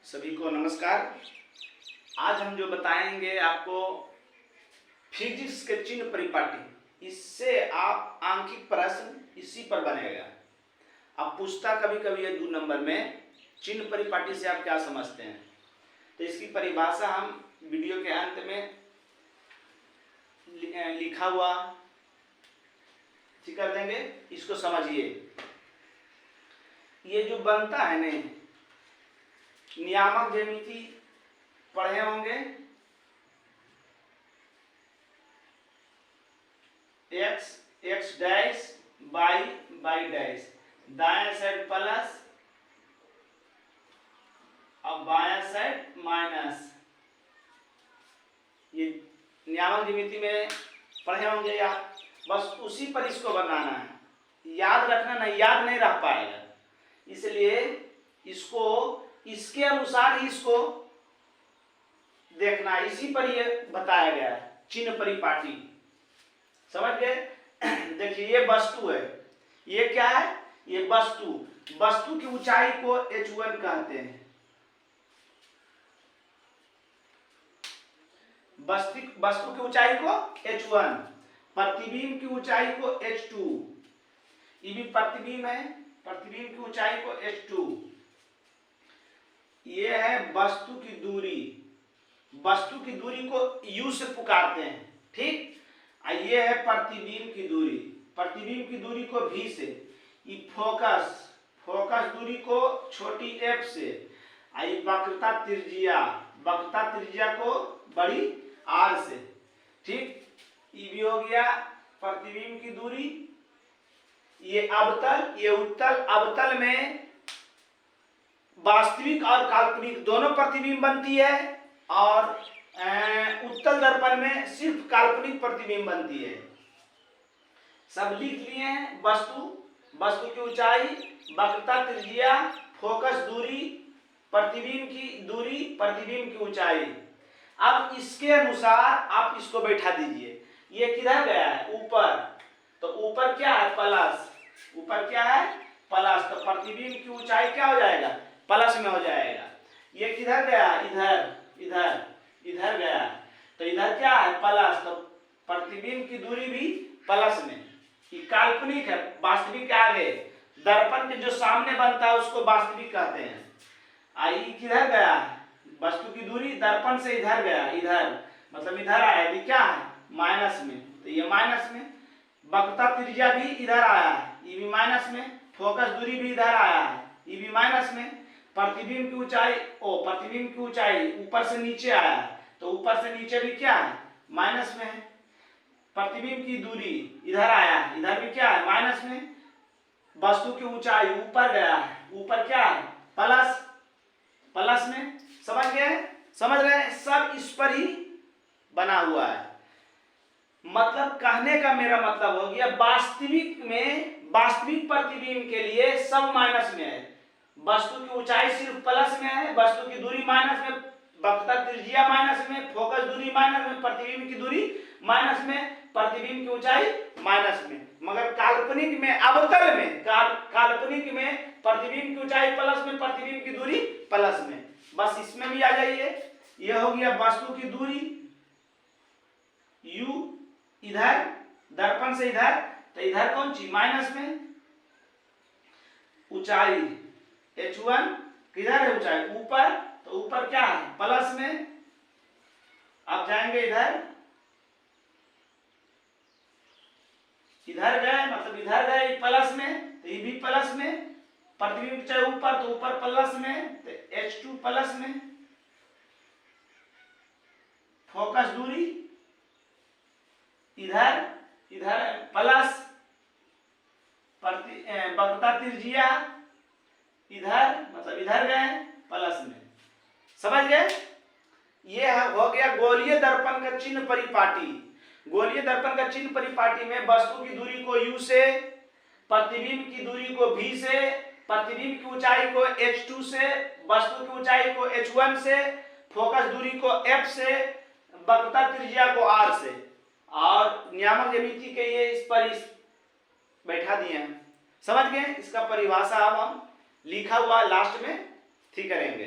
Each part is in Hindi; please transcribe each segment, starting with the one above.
सभी को नमस्कार। आज हम जो बताएंगे आपको फिजिक्स के चिन्ह परिपाटी, इससे आप आंकिक प्रश्न इसी पर बनेगा। अब पूछता कभी कभी है 2 नंबर में, चिन्ह परिपाटी से आप क्या समझते हैं, तो इसकी परिभाषा हम वीडियो के अंत में लिखा हुआ कर देंगे। इसको समझिए। ये जो बनता है ने, नियामक ज्यामिति पढ़े होंगे। एक्स डैश बाई डैश, दाएं साइड प्लस और बाएं साइड माइनस। ये नियामक ज्यामिति में पढ़े होंगे या बस उसी पर इसको बनाना है। याद रखना नहीं, याद नहीं रह पाएगा, इसलिए इसको इसके अनुसार ही इसको देखना, इसी पर ये बताया गया है चिन्ह परिपाटी। समझ गए? देखिए ये वस्तु है, ये क्या है? ये वस्तु की ऊंचाई को h1 कहते हैं। वस्तु की ऊंचाई को h1, प्रतिबिंब की ऊंचाई को h2। ये भी प्रतिबिंब है, प्रतिबिंब की ऊंचाई को h2। ये है वस्तु की दूरी, वस्तु की दूरी को u से पुकारते हैं, ठीक। ये है प्रतिबिंब की दूरी, प्रतिबिंब की दूरी को v से। ये फोकस दूरी को छोटी f से। ये वक्रता त्रिज्या को बड़ी r से, ठीक। ये भी हो गया प्रतिबिंब की दूरी। ये अवतल, ये उत्तल। अवतल में वास्तविक और काल्पनिक दोनों प्रतिबिंब बनती है, और उत्तल दर्पण में सिर्फ काल्पनिक प्रतिबिंब बनती है। सब लिख लिए हैं। वस्तु की ऊंचाई, वक्रता त्रिज्या, फोकस दूरी, प्रतिबिंब की दूरी, प्रतिबिंब की ऊंचाई। अब इसके अनुसार आप इसको बैठा दीजिए। ये किधर गया है? ऊपर। तो ऊपर क्या है? प्लस। ऊपर क्या है? प्लस। तो प्रतिबिंब की ऊंचाई क्या हो जाएगा? प्लस में हो जाएगा। ये किधर गया? इधर गया। तो इधर क्या है? प्लस। तो प्रतिबिंब की दूरी भी प्लस में। ये काल्पनिक है, वास्तविक आगे। दर्पण के जो सामने बनता है उसको वास्तविक कहते हैं। आई किधर गया? वस्तु की दूरी दर्पण से इधर गया, इधर मतलब इधर आया। ये क्या है? माइनस में। तो ये माइनस में। वक्रता त्रिज्या भी इधर आया है, ये भी माइनस में। फोकस दूरी भी इधर आया है, ये भी माइनस में। प्रतिबिंब की ऊंचाई ऊपर से नीचे आया है, तो ऊपर से नीचे भी क्या है? माइनस में है। प्रतिबिंब की दूरी इधर आया है, इधर भी क्या है? माइनस में। वस्तु की ऊंचाई ऊपर गया है, ऊपर क्या है? प्लस में। समझ गए? समझ रहे हैं? सब इस पर ही बना हुआ है। मतलब कहने का मेरा मतलब हो गया, वास्तविक प्रतिबिंब के लिए सब माइनस में है। वस्तु की ऊंचाई सिर्फ प्लस में है, वस्तु की दूरी माइनस में, वक्रता त्रिज्या माइनस में, फोकस दूरी माइनस में, प्रतिबिंब की दूरी माइनस में, प्रतिबिंब की ऊंचाई माइनस में। मगर काल्पनिक में, अवतल में, काल्पनिक में प्रतिबिंब की ऊंचाई प्लस में, प्रतिबिंब की दूरी प्लस में। बस इसमें भी आ जाइए। यह हो गया वस्तु की दूरी u, इधर दर्पण से इधर, तो इधर कौन सी? माइनस में। ऊंचाई h1 किधर है? ऊंचाई ऊपर, तो ऊपर क्या है? प्लस में। अब जाएंगे इधर गए, मतलब इधर गए प्लस में, तो ये भी प्लस में। प्रतिबिंब चाहे ऊपर, तो ऊपर प्लस में, तो h2 प्लस में। फोकस दूरी इधर प्लस, वक्रता त्रिज्या इधर, मतलब इधर गए प्लस में। समझ गए? ये हो गया गोलीय दर्पण का चिन्ह परिपाटी। गोलीय दर्पण का चिन्ह परिपाटी में वस्तु की दूरी को u से, प्रतिबिंब की दूरी को v से, प्रतिबिंब की ऊंचाई को h2 से, वस्तु की ऊंचाई को h1 से, फोकस दूरी को f से, वक्रता त्रिज्या को r से, और नियामक ज्यामिति के ये इस पर बैठा दिए हैं। समझ गए? इसका परिभाषा अब हम लिखा हुआ लास्ट में ठीक करेंगे।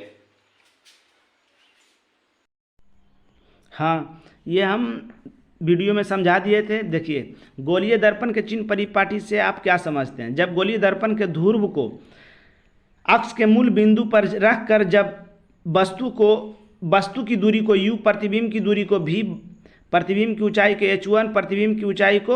हाँ, ये हम वीडियो में समझा दिए थे। देखिए, गोलीय दर्पण के चिन्ह परिपाटी से आप क्या समझते हैं? जब गोलीय दर्पण के ध्रुव को अक्ष के मूल बिंदु पर रखकर जब वस्तु की दूरी को u, प्रतिबिंब की दूरी को v, प्रतिबिंब की ऊंचाई को h1, प्रतिबिंब की ऊंचाई को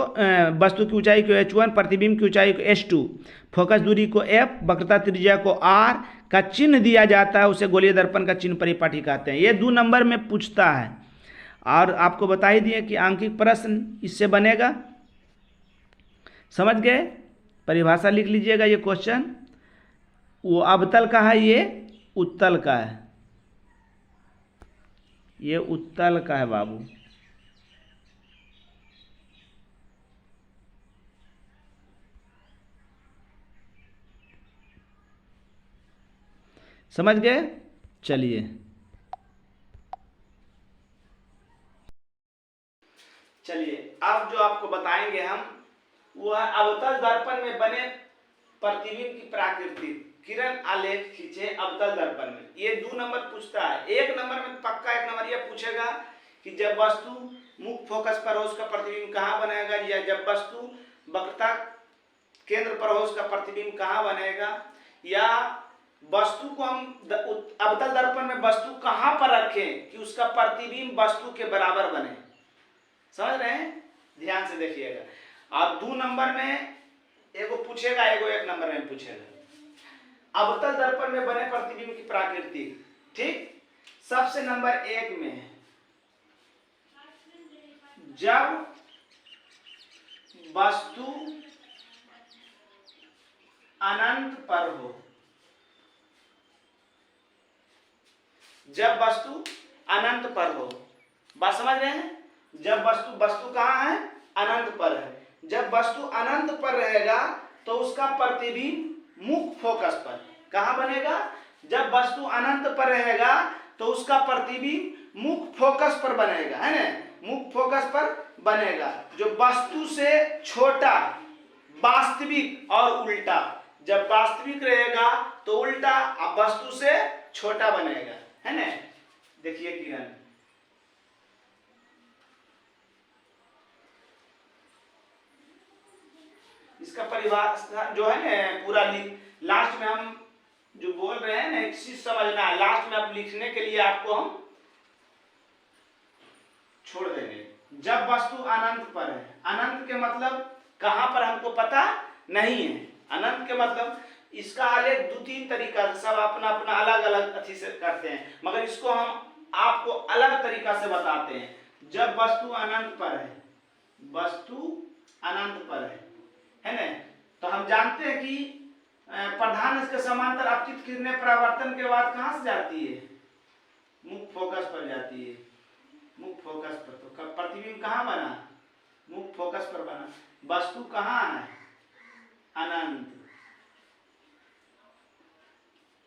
वस्तु की ऊंचाई को h1, प्रतिबिंब की ऊंचाई को h2, फोकस दूरी को f, वक्रता त्रिज्या को r का चिन्ह दिया जाता है, उसे गोलीय दर्पण का चिन्ह परिपाटी कहते हैं। ये 2 नंबर में पूछता है और आपको बता ही दिए कि आंकिक प्रश्न इससे बनेगा। समझ गए? परिभाषा लिख लीजिएगा। ये क्वेश्चन वो अवतल का है, ये उत्तल का है। ये उत्तल का है बाबू। समझ गए? चलिए, अब जो आपको बताएंगे हम वो है अवतल दर्पण में बने प्रतिबिंब की प्राकृति। किरण आलेख खींचे अवतल दर्पण में। ये 2 नंबर पूछता है। 1 नंबर में पक्का 1 नंबर ये पूछेगा कि जब वस्तु मुख्य फोकस पर हो उसका प्रतिबिंब कहाँ बनेगा, या जब वस्तु वक्रता केंद्र पर हो उसका प्रतिबिंब कहाँ बनेगा, या वस्तु को हम अवतल दर्पण में वस्तु कहाँ पर रखें कि उसका प्रतिबिंब वस्तु के बराबर बने। समझ रहे हैं? ध्यान से देखिएगा। और 2 नंबर में एगो पूछेगा, एगो 1 नंबर में पूछेगा। अवतल दर्पण में बने प्रतिबिंब की प्रकृति। ठीक, सबसे नंबर 1 में है जब वस्तु अनंत पर हो। जब वस्तु अनंत पर हो, बात समझ रहे हैं? जब वस्तु कहाँ है? अनंत पर है। जब वस्तु अनंत पर रहेगा तो उसका प्रतिबिंब मुख्य फोकस पर कहाँ बनेगा? जब वस्तु अनंत पर रहेगा तो उसका प्रतिबिंब मुख्य फोकस पर बनेगा, है ना? मुख्य फोकस पर बनेगा, जो वस्तु से छोटा, वास्तविक और उल्टा। जब वास्तविक रहेगा तो उल्टा, और वस्तु से छोटा बनेगा, है ना? देखिए किरण, इसका परिभाषा जो है ना पूरा लास्ट में हम जो बोल रहे हैं ना, एक चीज समझना है। लास्ट में आप लिखने के लिए आपको हम छोड़ देंगे। जब वस्तु अनंत पर है, अनंत के मतलब कहां पर हमको पता नहीं है। अनंत के मतलब इसका आलेख 2-3 तरीका से सब अपना अपना अलग अलग अथी से करते हैं, मगर इसको हम आपको अलग तरीका से बताते हैं। जब वस्तु अनंत पर है, वस्तु अनंत पर है ना? तो हम जानते हैं कि प्रधान इसके समांतर अपतित किरणें परावर्तन के बाद कहां से जाती है? मुख्य फोकस पर जाती है। मुख्य फोकस पर, तो प्रतिबिंब कहां बना? मुख्य फोकस पर बना। वस्तु कहां है? अनंत,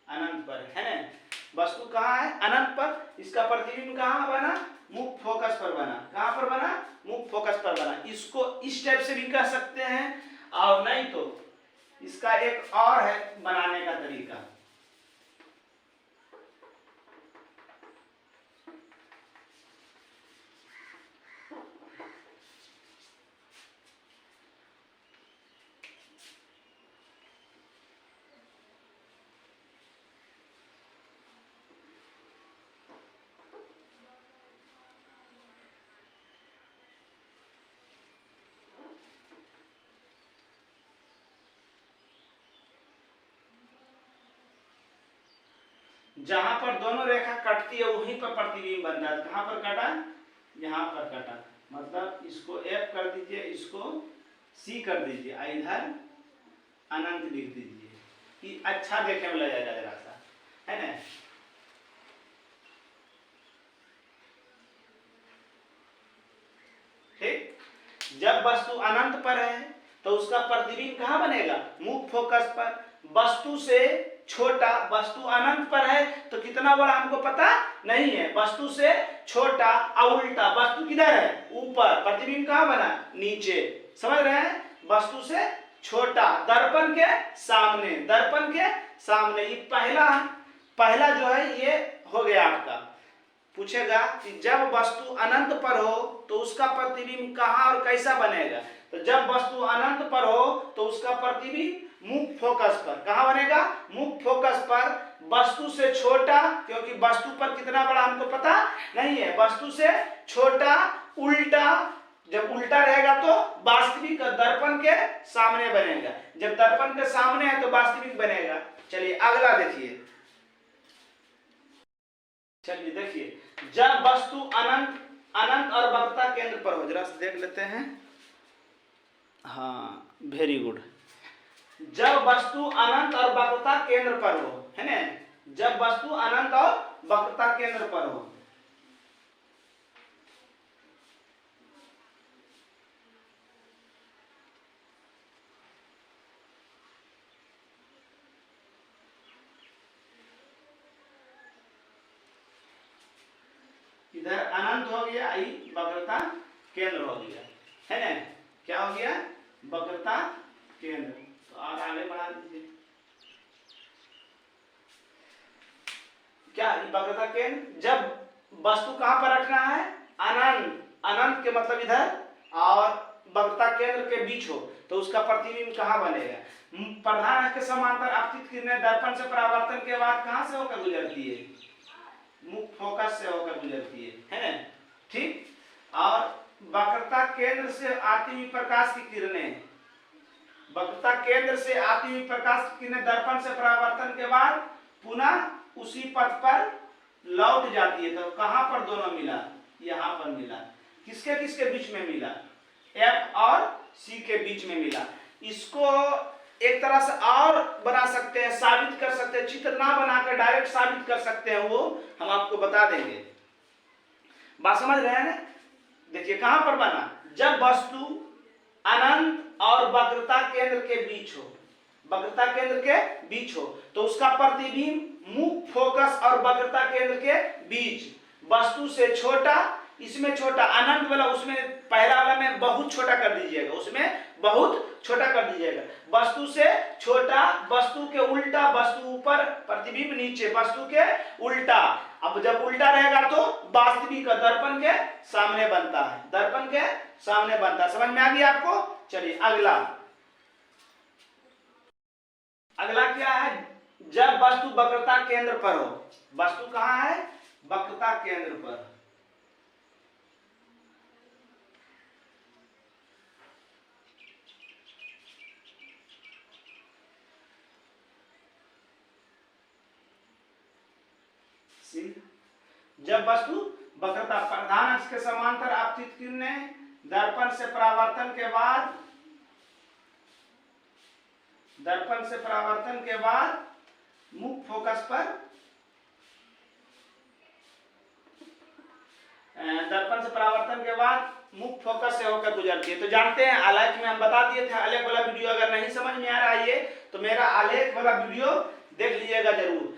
अनंत पर, है ना? वस्तु कहां है? अनंत पर। इसका प्रतिबिंब कहां बना? मुख्य फोकस पर बना। कहां पर बना? मुख्य फोकस पर बना। इसको इस टाइप से भी कह सकते हैं, और नहीं तो इसका एक और है बनाने का तरीका। जहां पर दोनों रेखा कटती है वहीं पर प्रतिबिंब बनता है। कहां पर कटा? यहां पर कटा, मतलब इसको F कर दीजिए, इसको C कर दीजिए, इधर अनंत लिख दीजिए कि अच्छा देखने में लगेगा जरा सा, है ना? ठीक, जब वस्तु अनंत पर है तो उसका प्रतिबिंब कहां बनेगा? मुख्य फोकस पर। वस्तु से छोटा, वस्तु अनंत पर है तो कितना बड़ा हमको पता नहीं है। वस्तु से छोटा और उल्टा, वस्तु किधर है? ऊपर, प्रतिबिंब कहां बना? नीचे। समझ रहे हैं? वस्तु से छोटा, दर्पण के सामने, दर्पण के सामने। ये पहला जो है ये हो गया आपका पूछेगा कि जब वस्तु अनंत पर हो तो उसका प्रतिबिंब कहाँ और कैसा बनेगा। तो जब वस्तु अनंत पर हो तो उसका प्रतिबिंब मुख्य फोकस पर कहाँ बनेगा, मुख्य फोकस पर, वस्तु से छोटा, क्योंकि वस्तु पर कितना बड़ा हमको पता नहीं है, वस्तु से छोटा, उल्टा, जब उल्टा रहेगा तो वास्तविक दर्पण के सामने बनेगा, जब दर्पण के सामने है तो वास्तविक बनेगा। चलिए अगला देखिए, चलिए देखिए, जब वस्तु अनंत अनंत और वक्रता केंद्र पर हो, जरा देख लेते हैं। हाँ वेरी गुड, जब वस्तु अनंत और वक्रता केंद्र पर हो, है ना, जब वस्तु अनंत और वक्रता केंद्र पर हो, इधर अनंत हो गया, आई वक्रता केंद्र हो गया, है ना, क्या हो गया, वक्रता केंद्र। तो और आगे बढ़ा दीजिए, क्या वक्रता केंद्र, जब वस्तु कहां पर रखना है, अनंत, अनंत के मतलब इधर, और वक्रता केंद्र के बीच हो तो उसका प्रतिबिंब कहां बनेगा, प्रधान अक्ष के समांतर आपतित किरणें दर्पण से परावर्तन के बाद कहां से होकर गुजरती है, मुख्य फोकस से होकर गुजरती है ना, ठीक। और वक्रता केंद्र से आती हुई प्रकाश की किरणें, वक्रता केंद्र से आती हुई प्रकाश की किरणें दर्पण से परावर्तन के बाद पुनः उसी पथ पर लौट जाती है। तो कहां पर दोनों मिला, यहां पर मिला, किसके किसके बीच में मिला, एफ और सी के बीच में मिला। इसको एक तरह से और बना सकते हैं, साबित कर सकते हैं, चित्र ना बनाकर डायरेक्ट साबित कर सकते हैं, वो हम आपको बता देंगे। बात समझ रहे हैं ना, देखिए कहां पर बना, जब वस्तु अनंत और वक्रता केंद्र के बीच हो, वक्रता केंद्र के बीच हो तो उसका प्रतिबिंब मुख्य फोकस और वक्रता केंद्र के बीच, वस्तु से छोटा, इसमें छोटा, अनंत वाला, उसमें पहला वाला में बहुत छोटा कर दीजिएगा, उसमें बहुत छोटा कर दीजिएगा, वस्तु से छोटा, वस्तु के उल्टा, वस्तु ऊपर, प्रतिबिंब नीचे, वस्तु के उल्टा। अब जब उल्टा रहेगा तो वास्तविक दर्पण के सामने बनता है, दर्पण के सामने बनता है। समझ में आ गया आपको। चलिए अगला, अगला क्या है, जब वस्तु वक्रता केंद्र पर हो, वस्तु कहां है, वक्रता केंद्र पर, जब वस्तु वक्रता, प्रधान अक्ष के समांतर आपतित किरणें दर्पण से परावर्तन के बाद, दर्पण से परावर्तन के बाद मुख्य फोकस पर, दर्पण से परावर्तन के बाद मुख्य फोकस से होकर गुजरती है। तो जानते हैं, आलेख में हम बता दिए थे, आलेख वाला वीडियो अगर नहीं समझ में आ रहा है ये, तो मेरा आलेख वाला वीडियो देख लीजिएगा जरूर।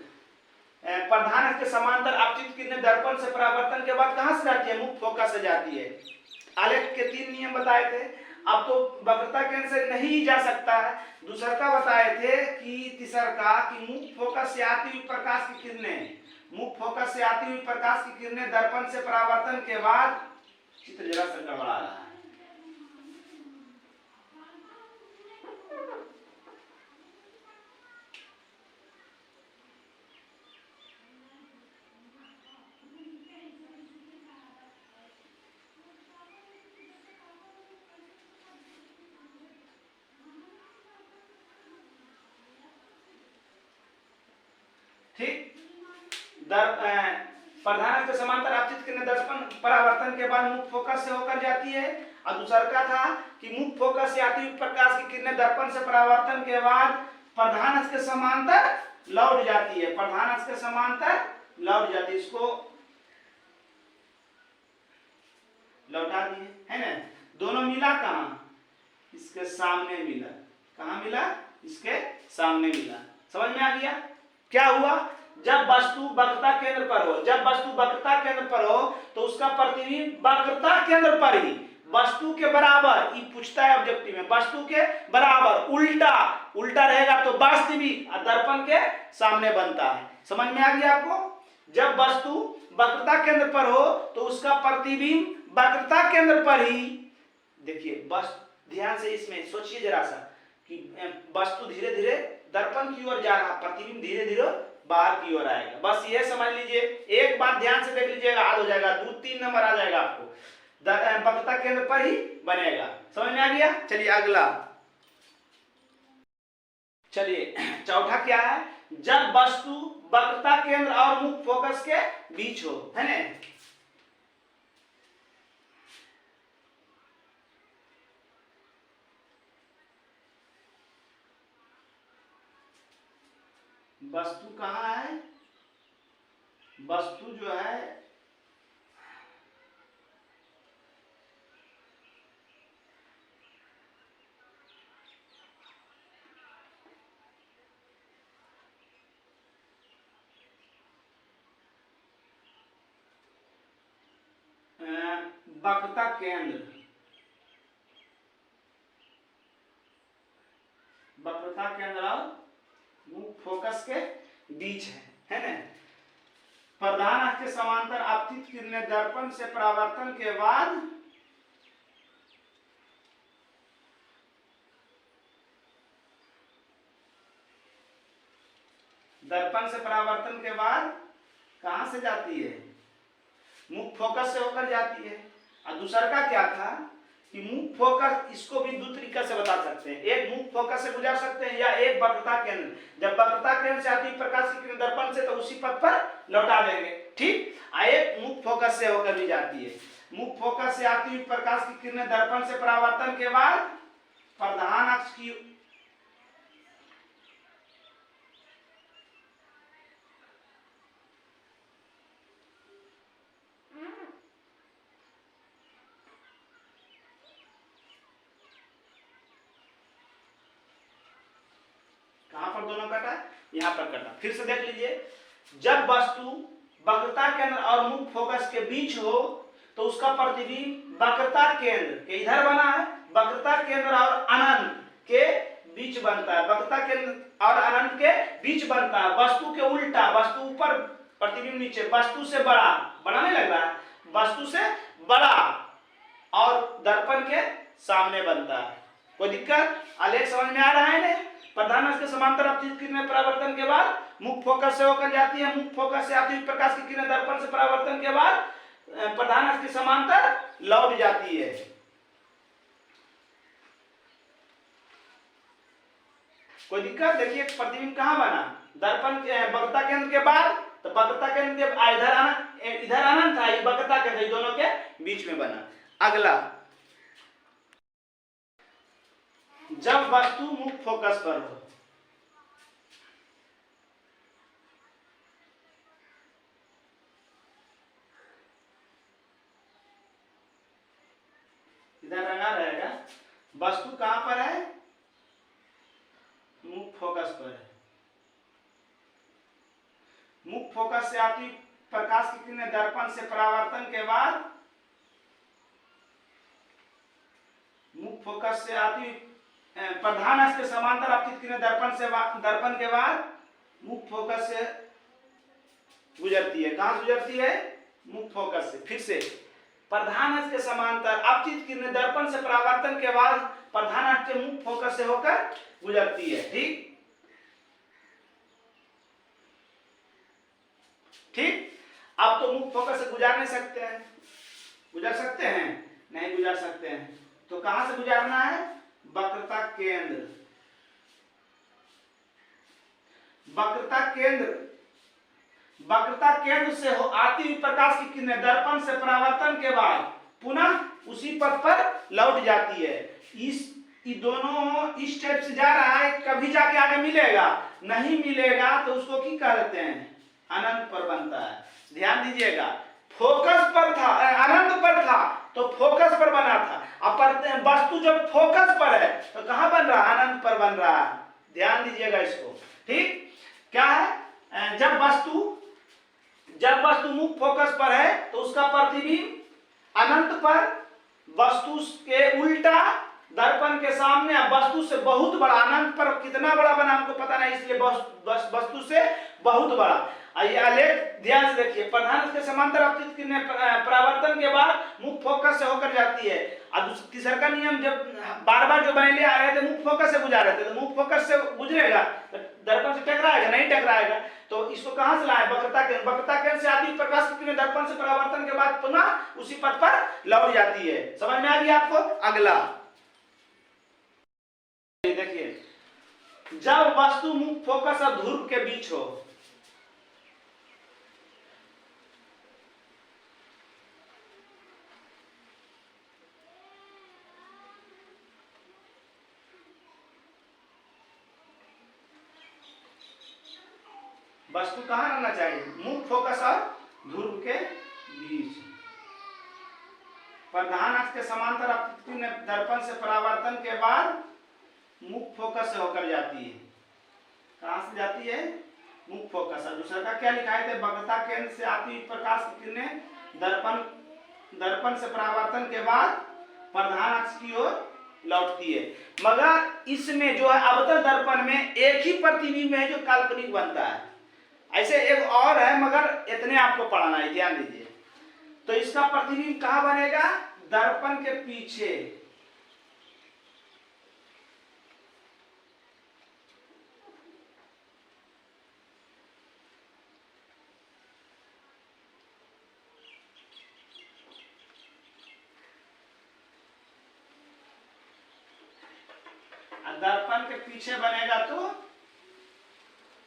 प्रधान अक्ष के समांतर आपतित किरणें दर्पण से परावर्तन के बाद कहां से जाती है, मुख्य फोकस से जाती है। आलेख के 3 नियम बताए थे। अब तो वक्रता केंद्र से नहीं जा सकता है, दूसरा का बताए थे कि तीसरा का कि मुख्य फोकस से आती हुई प्रकाश की किरणें, मुख्य फोकस से आती हुई प्रकाश की किरणें दर्पण से परावर्तन के बाद, चित्र जरा सा गड़बड़ा रहा है, ठीक। प्रधान के समांतर आपतित किरणें दर्पण परावर्तन के बाद मुख्य फोकस से होकर जाती है। और दूसरा का था कि मुख्य फोकस से आती हुई प्रकाश की किरणें दर्पण से परावर्तन के बाद प्रधान अक्ष के समांतर लौट जाती है, प्रधान अक्ष के समांतर लौट जाती है। इसको लौटा दिए, है ना। दोनों मिला कहां, इसके सामने मिला, कहां मिला, इसके सामने मिला। समझ में आ गया क्या हुआ, जब वस्तु वक्रता केंद्र पर हो, जब वस्तु वक्रता केंद्र पर हो तो उसका प्रतिबिंब वक्रता केंद्र पर ही वस्तु के बराबर, ये पूछता है ऑब्जेक्टिव में, वस्तु के बराबर उल्टा, उल्टा रहेगा तो वास्तविक दर्पण के सामने बनता है। समझ में आ गया आपको। जब वस्तु वक्रता केंद्र पर हो तो उसका प्रतिबिंब वक्रता केंद्र पर ही, देखिए बस ध्यान से इसमें सोचिए जरा सा कि वस्तु धीरे धीरे दर्पण की ओर जा रहा, प्रतिबिंब धीरे धीरे बाहर की ओर आएगा। बस ये समझ लीजिए, एक बात ध्यान से देख लीजिएगा, याद हो जाएगा, 2-3 नंबर आ जाएगा आपको, वक्रता केंद्र पर ही बनेगा। समझ में आ गया? चलिए अगला, चलिए चौथा क्या है, जब वस्तु वक्रता केंद्र और मुख्य फोकस के बीच हो, है ना। वस्तु कहाँ है, वस्तु जो है वक्रता केंद्र, वक्रता केंद्र और मुख्य फोकस के बीच है ना। प्रधान अक्ष के समांतर आपतित किरणें दर्पण से परावर्तन के बाद कहां से जाती है, मुख्य फोकस से होकर जाती है। और दूसरा का क्या था कि मुख्य फोकस, इसको भी दो तरीका से बता सकते हैं, एक मुख्य फोकस से गुजर सकते हैं या एक वक्रता केंद्र, जब वक्रता केंद्र से आती है प्रकाश की किरण दर्पण से तो उसी पथ पर लौटा देंगे, ठीक। एक मुख्य फोकस से होकर भी जाती है, मुख्य फोकस से आती हुई प्रकाश की किरणें दर्पण से परावर्तन के बाद प्रधान अक्ष की कहां पर दोनों कटा, यहां पर कटा। फिर से देख लीजिए, जब वस्तु वक्रता केंद्र और मुख्य फोकस के बीच हो तो उसका प्रतिबिंब वक्रता केंद्र के इधर बना है, वक्रता केंद्र और अनंत के बीच बनता है, वक्रता केंद्र और अनंत के बीच बनता है। वस्तु के उल्टा, वस्तु ऊपर प्रतिबिंब नीचे, वस्तु से बड़ा, बड़ा नहीं लग रहा है, वस्तु से बड़ा और दर्पण के सामने बनता है। कोई दिक्कत, आलेख समझ में आ रहा है ना। प्रधान अक्ष के समांतर आपतित किरणें परावर्तन के बाद मुख्य फोकस से होकर जाती है, मुख्य फोकस से आती हुई प्रकाश की किरणें दर्पण से परावर्तन के बाद प्रधान अक्ष के समांतर लौट जाती है। कोई दिक्कत, देखिए प्रतिबिंब कहां बना, दर्पण वक्रता केंद्र के बाद, तो वक्रता केंद्र के इधर अनंत था, वक्रता केंद्र दोनों के बीच में बना। अगला, जब वस्तु मुख्य फोकस पर हो, इधर रंगा रहेगा, वस्तु कहां पर है, मुख्य फोकस पर है। मुख्य फोकस से आती प्रकाश की किरणें दर्पण से परावर्तन के बाद, मुख्य फोकस से आती प्रधान अक्ष के समांतर आपतित किरणें दर्पण के बाद मुख्य फोकस से गुजरती है। कहां से गुजरती है, मुख्य फोकस से। फिर से, प्रधान अक्ष के समांतर आपतित किरणें दर्पण से परावर्तन के बाद प्रधान अक्ष के मुख्य फोकस से होकर गुजरती है, ठीक। अब तो मुख्य फोकस से गुजार नहीं सकते हैं, गुजर सकते हैं, नहीं गुजर सकते हैं, तो कहां से गुजारना है, वक्रता केंद्र। वक्रता केंद्र से आती हुई प्रकाश की किरणें दर्पण से परावर्तन के बाद पुनः उसी पथ पर लौट जाती है। ये दोनों इस टाइप से जा रहा है, कभी जाके आगे मिलेगा, नहीं मिलेगा तो उसको की कहते हैं, अनंत पर बनता है। ध्यान दीजिएगा, फोकस पर था, अनंत पर था तो फोकस पर बना था, अब वस्तु जब फोकस पर है तो कहां बन रहा है, अनंत पर बन रहा है। ध्यान दीजिएगा इसको, ठीक। क्या है, जब वस्तु मुख्य फोकस पर है तो उसका प्रतिबिंब अनंत पर, वस्तु के उल्टा दर्पण के सामने वस्तु से बहुत बड़ा, अनंत पर कितना बड़ा बना हमको पता नहीं, इसलिए वस्तु से बहुत बड़ा। ये आलेख ध्यान से देखिए, प्रधान के समांतर अपतित किरणें परावर्तन के बाद मुख्य फोकस से होकर जाती है। और तीसरा का नियम, जब बार बार जो बने आ रहे थे मुख्य फोकस से गुजर रहे थे, तो मुख्य फोकस से गुजरेगा तो दर्पण से टकराएगा नहीं, टकराएगा। तो इसको कहां से लाए, वक्रता केंद्र से आती प्रकाश की किरणें दर्पण से परावर्तन के बाद पुनः उसी पथ पर लौट जाती है। समझ में आ गया आपको? अगला देखिए, जब वस्तु मुख्य फोकस और ध्रुव के बीच हो, वस्तु कहां रहना चाहिए, मुख्य फोकस और ध्रुव के बीच। प्रधान अक्ष के समांतर अपतित दर्पण से परावर्तन के बाद मुख्य फोकस से होकर जाती है। कहां से जाती है, मुख्य फोकस। और दूसरा का क्या लिखा है, वक्रता केंद्र से आती हुई प्रकाश की किरणें दर्पण से परावर्तन के बाद प्रधान अक्ष की ओर लौटती है। मगर इसमें जो है अवतल दर्पण में एक ही प्रतिबिंब है जो काल्पनिक बनता है। ऐसे एक और है, मगर इतने आपको पढ़ाना है, ध्यान दीजिए। तो इसका प्रतिबिंब कहां बनेगा, दर्पण के पीछे। दर्पण के पीछे बनेगा तो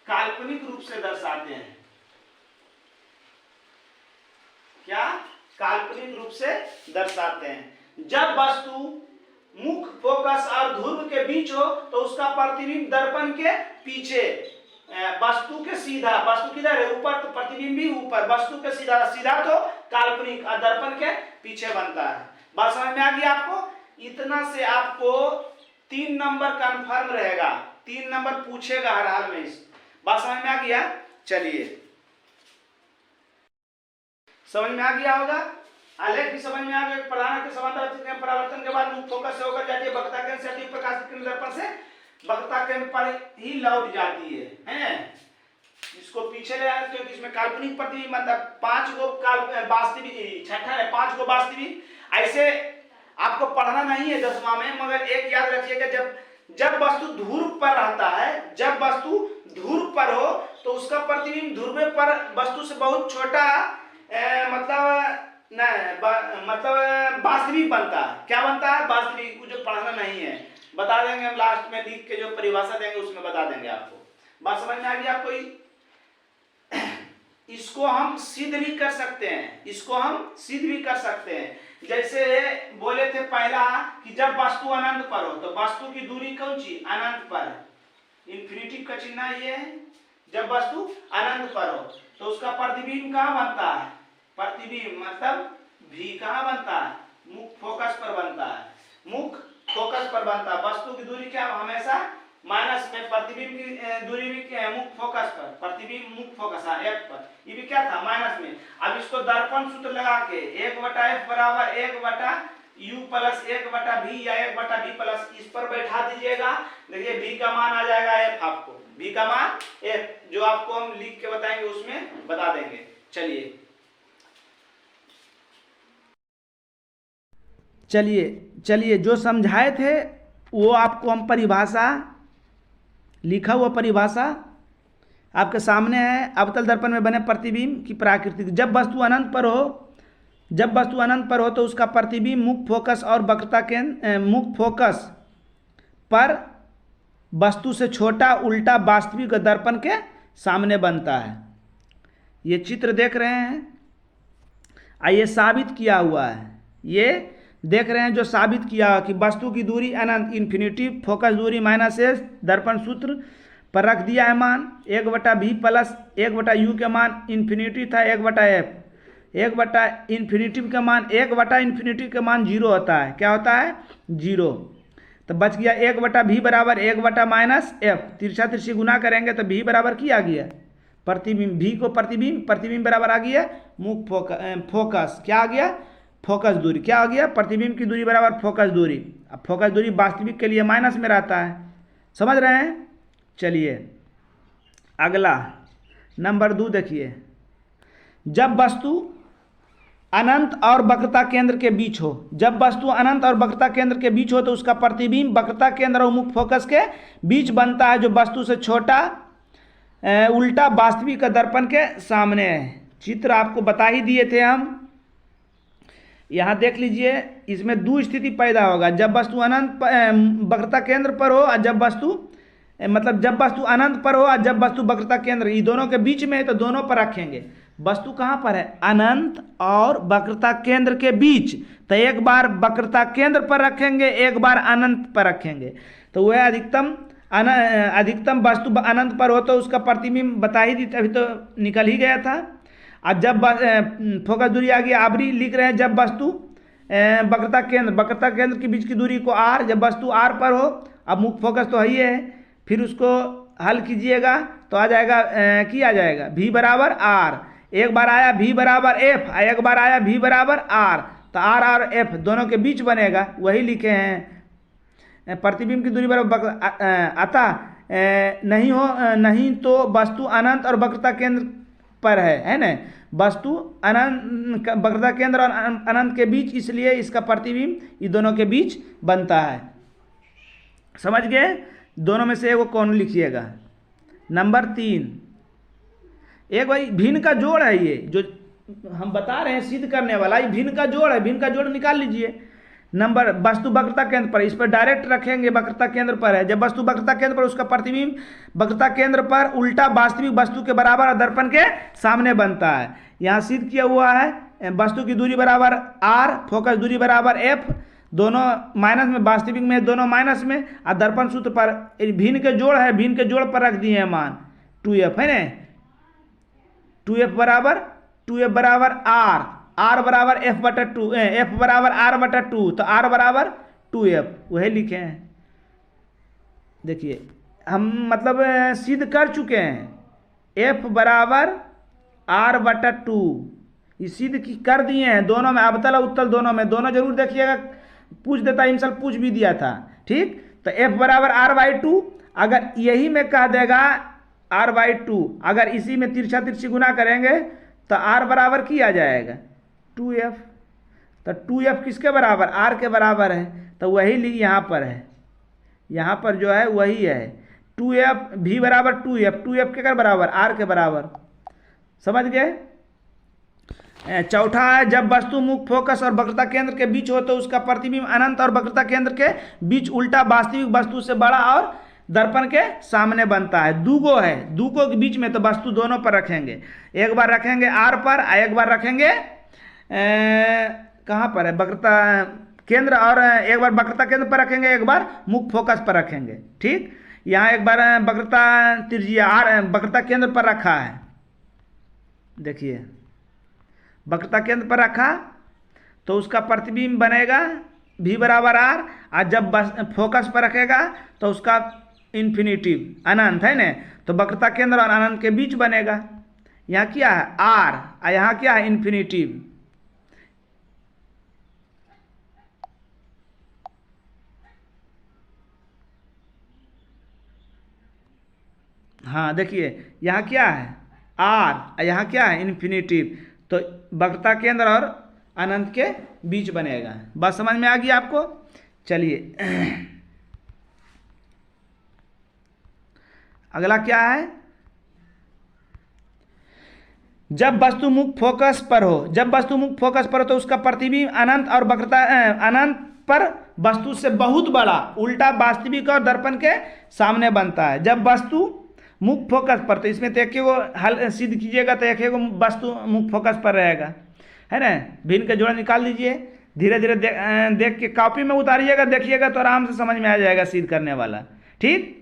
काल्पनिक रूप से दर्शाते हैं। क्या, काल्पनिक रूप से दर्शाते हैं। जब वस्तु मुख्य फोकस और ध्रुव के बीच हो तो उसका प्रतिबिंब दर्पण के पीछे, वस्तु के सीधा, वस्तु किधर है, ऊपर, तो प्रतिबिंब भी ऊपर, वस्तु के सीधा, सीधा तो काल्पनिक और दर्पण के पीछे बनता है। बात समझ में आ गई आपको? इतना से आपको 3 नंबर कंफर्म रहेगा, 3 नंबर पूछेगा हर हाल में। इस बात समझ में आ गया? चलिए, समझ में आ गया होगा, आलेख भी समझ में आ गया। प्रधान के समांतर परावर्तन के बाद मुख्य फोकस से होकर जाती है, वक्रता केंद्र से आती प्रकाश की किरण दर्पण से वक्रता केंद्र पर ही लौट जाती है। इसको पीछे ले आए क्योंकि इसमें काल्पनिक प्रतिबिंब बनता है। 5 गो वास्तविक, छठा है 5 गो वास्तविक। ऐसे आपको पढ़ना नहीं है 10वां में, मगर एक याद रखिएगा, जब वस्तु ध्रुव पर रहता है, जब वस्तु ध्रुव पर हो तो उसका प्रतिबिंब ध्रुव पर वस्तु से बहुत छोटा मतलब वास्तविक बनता है। क्या बनता है, वास्तविक। जो पढ़ना नहीं है बता देंगे हम, लास्ट में लिख के जो परिभाषा देंगे उसमें बता देंगे आपको। बात समझ में आ गई आपको? इसको हम सिद्ध भी कर सकते हैं, इसको हम सिद्ध भी कर सकते हैं। जैसे बोले थे पहला कि जब वस्तु अनंत पर हो तो वस्तु की दूरी कौन सी, अनंत पर, इन्फिनिटिव का चिन्ह ये है। जब वस्तु अनंत पर हो तो उसका प्रतिबिंब कहाँ बनता है, प्रतिबिंब मतलब भी कहाँ बनता है, मुख्य फोकस पर बनता है, मुख्य फोकस पर बनता है। वस्तु की दूरी क्या हमेशा माइनस में, प्रतिबिंब की दूरी भी क्या है, मुख्य फोकस पर, प्रतिबिंब मुख्य फोकस F पर, ये भी क्या था, माइनस में। अब इसको दर्पण सूत्र लगा के 1/F बराबर 1/U प्लस 1/V या 1/V प्लस, इस पर बैठा दीजिएगा। देखिए V का मान आ जाएगा F, आपको V का मान F, जो आपको हम लिख के बताएंगे उसमें बता देंगे। चलिए जो समझाए थे वो आपको हम परिभाषा, लिखा हुआ परिभाषा आपके सामने है। अवतल दर्पण में बने प्रतिबिंब की प्रकृति, जब वस्तु अनंत पर हो तो उसका प्रतिबिंब मुख्य फोकस और वक्रता केंद्र, मुख्य फोकस पर वस्तु से छोटा उल्टा वास्तविक दर्पण के सामने बनता है। ये चित्र देख रहे हैं, ये साबित किया हुआ है, ये देख रहे हैं जो साबित किया कि वस्तु की दूरी अनंत, इन्फिनिटी, फोकस दूरी -s, दर्पण सूत्र पर रख दिया है मान 1/V प्लस 1/U के मान इन्फिनिटी था 1/F, 1/इन्फिनिटी का मान 1/इन्फिनिटी का मान 0 होता है। क्या होता है, 0। तो बच गया 1/V बराबर 1/-F, तिरछा तिरछी गुना करेंगे तो V बराबर की आ गया प्रतिबिंब, V को प्रतिबिंब बराबर आ गया मुख्य फोकस, क्या आ गया, फोकस दूरी। क्या आ गया, प्रतिबिंब की दूरी बराबर फोकस दूरी। अब फोकस दूरी वास्तविक के लिए माइनस में रहता है, समझ रहे हैं। चलिए अगला नंबर 2 देखिए, जब वस्तु अनंत और वक्रता केंद्र के बीच हो, जब वस्तु अनंत और वक्रता केंद्र के बीच हो तो उसका प्रतिबिंब वक्रता केंद्र और मुख्य फोकस के बीच बनता है, जो वस्तु से छोटा उल्टा वास्तविक दर्पण के सामने है। चित्र आपको बता ही दिए थे हम, यहाँ देख लीजिए। इसमें 2 स्थिति पैदा होगा, जब वस्तु अनंत वक्रता केंद्र पर हो और जब वस्तु जब वस्तु अनंत पर हो और जब वस्तु वक्रता केंद्र, ये दोनों के बीच में है तो दोनों पर रखेंगे। वस्तु कहाँ पर है? अनंत और वक्रता केंद्र के बीच, तो एक बार वक्रता केंद्र पर रखेंगे, एक बार अनंत पर रखेंगे। तो वह अधिकतम वस्तु अनंत पर हो तो उसका प्रतिबिंब बता ही दी, अभी तो निकल ही गया था। और जब फोकस दूरी आ गई आबरी लिख रहे हैं, जब वस्तु वक्रता केंद्र के बीच की दूरी को r, जब वस्तु r पर हो, अब मुख्य फोकस तो ही है, फिर उसको हल कीजिएगा तो आ जाएगा आ जाएगा v बराबर r। एक बार आया v बराबर f, एक बार आया v बराबर r, तो r और f दोनों के बीच बनेगा, वही लिखे हैं। प्रतिबिंब की दूरी बराबर अतः नहीं तो वस्तु अनंत और वक्रता केंद्र पर है ना, वस्तु अनंत वक्रता केंद्र और अनंत के बीच, इसलिए इसका प्रतिबिंब ये दोनों के बीच बनता है। समझ गए? दोनों में से एगो कौन लिखिएगा। नंबर 3, एक भाई भिन्न का जोड़ है, ये जो हम बता रहे हैं सिद्ध करने वाला, ये भिन्न का जोड़ है, भिन्न का जोड़ निकाल लीजिए। नंबर वस्तु वक्रता केंद्र पर, इस पर डायरेक्ट रखेंगे, वक्रता केंद्र पर है, जब वस्तु वक्रता केंद्र पर उसका प्रतिबिंब वक्रता केंद्र पर उल्टा वास्तविक वस्तु के बराबर और दर्पण के सामने बनता है। यहाँ सिद्ध किया हुआ है, वस्तु की दूरी बराबर r, फोकस दूरी बराबर f, दोनों माइनस में, वास्तविक में दोनों माइनस में, और दर्पण सूत्र पर भिन्न के जोड़ है, भिन्न के जोड़ पर रख दिए हैं मान 2f, है ना। 2f बराबर r बराबर f बटा 2, f बराबर r बटा 2, तो r बराबर 2f, वही लिखे हैं। देखिए हम सिद्ध कर चुके हैं, f बराबर r बटा 2, ये सिद्ध कर दिए हैं दोनों में, अवतल उत्तल दोनों में, दोनों जरूर देखिएगा, पूछ देता, हिमसल पूछ भी दिया था, ठीक। तो f बराबर r/2, अगर यही में कह देगा r/2, अगर इसी में तिरछा तिरछी गुना करेंगे तो r बराबर की आ जाएगा 2f, तो 2f किसके बराबर? r के बराबर है, तो वही यहाँ पर है, यहाँ पर जो है वही है 2f, v बराबर 2f के बराबर? r के बराबर। समझ गए? चौथा है, जब वस्तु मुख्य फोकस और वक्रता केंद्र के बीच हो तो उसका प्रतिबिंब अनंत और वक्रता केंद्र के बीच उल्टा वास्तविक वस्तु से बड़ा और दर्पण के सामने बनता है। दूगो है, दूगो के बीच में तो वस्तु दोनों पर रखेंगे, एक बार रखेंगे r पर, एक बार रखेंगे कहाँ पर है? वक्रता केंद्र, और एक बार वक्रता केंद्र पर रखेंगे, एक बार मुख्य फोकस पर रखेंगे, ठीक। यहाँ एक बार वक्रता त्रिज्या वक्रता केंद्र पर रखा है, देखिए वक्रता केंद्र पर रखा तो उसका प्रतिबिंब बनेगा v बराबर r, और जब फोकस पर रखेगा तो उसका इन्फिनिटिव अनंत, है ना, तो वक्रता केंद्र और अनंत के बीच बनेगा। यहाँ क्या है? r, और यहाँ क्या है? इन्फिनिटिव। हाँ देखिए यहाँ क्या है? r, और यहाँ क्या है? इन्फिनिटिव, तो वक्रता केंद्र और अनंत के बीच बनेगा। बात समझ में आ गई आपको? चलिए अगला क्या है? जब वस्तु मुख्य फोकस पर हो, जब वस्तु मुख्य फोकस पर हो तो उसका प्रतिबिंब अनंत और वक्रता अनंत पर वस्तु से बहुत बड़ा उल्टा वास्तविक और दर्पण के सामने बनता है। जब वस्तु मुख्य फोकस पर, तो इसमें तो एक को हल सिद्ध कीजिएगा तो एक को वस्तु मुख्य फोकस पर रहेगा, है ना। भिन्न के जोड़ निकाल लीजिए, धीरे धीरे देख के कॉपी में उतारिएगा, देखिएगा तो आराम से समझ में आ जाएगा सिद्ध करने वाला, ठीक।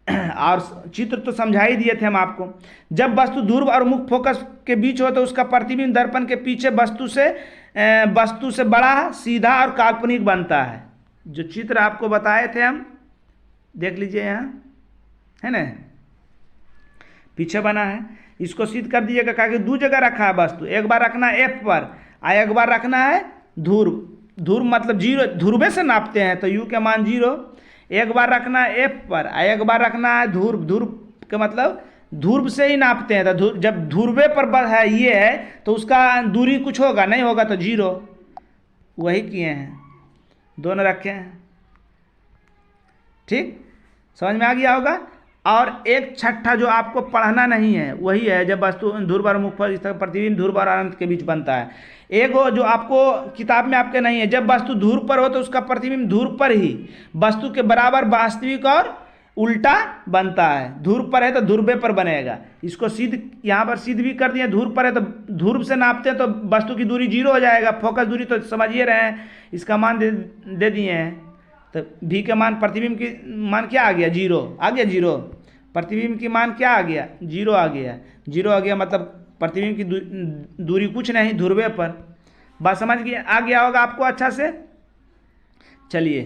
और चित्र तो समझा ही दिए थे हम आपको। जब वस्तु ध्रुव और मुख्य फोकस के बीच हो तो उसका प्रतिबिंब दर्पण के पीछे वस्तु से बड़ा, सीधा और काल्पनिक बनता है। जो चित्र आपको बताए थे हम, देख लीजिए यहाँ, है ना, पीछे बना है। इसको सिद्ध कर दीजिएगा, कहा कि 2 जगह रखा है वस्तु, एक बार रखना है f पर और एक बार रखना है ध्रुव, ध्रुव मतलब जीरो, ध्रुवे से नापते हैं तो यू के मान 0। एक बार रखना है एफ पर, एक बार रखना है ध्रुव। ध्रुव का मतलब ध्रुव से ही नापते हैं, तो जब ध्रुवे पर है ये है तो उसका दूरी कुछ होगा, नहीं होगा तो 0। वही किए हैं, दोनों रखे हैं। ठीक, समझ में आ गया होगा। और एक छठा जो आपको पढ़ना नहीं है वही है जब वस्तु ध्रुव और मुख पर, इस तरह प्रतिबिंब ध्रुव और अनंत के बीच बनता है। एक जो आपको किताब में आपके नहीं है, जब वस्तु ध्रुव पर हो तो उसका प्रतिबिंब ध्रुव पर ही वस्तु के बराबर वास्तविक और उल्टा बनता है। ध्रुव पर है तो ध्रुवे पर बनेगा। इसको सिद्ध यहाँ पर सिद्ध भी कर दिए। ध्रुव पर है तो ध्रुव से नापते हैं तो वस्तु की दूरी 0 हो जाएगा। फोकस दूरी तो समझिए रहे हैं, इसका मान दे दिए हैं। तो भी के मान, प्रतिबिंब की मान क्या आ गया? 0 आ गया। 0 प्रतिबिंब की मान क्या आ गया? 0 आ गया। 0 आ गया मतलब प्रतिबिंब की दूरी कुछ नहीं, ध्रुवे पर। बात समझ गया, आ गया होगा आपको अच्छा से। चलिए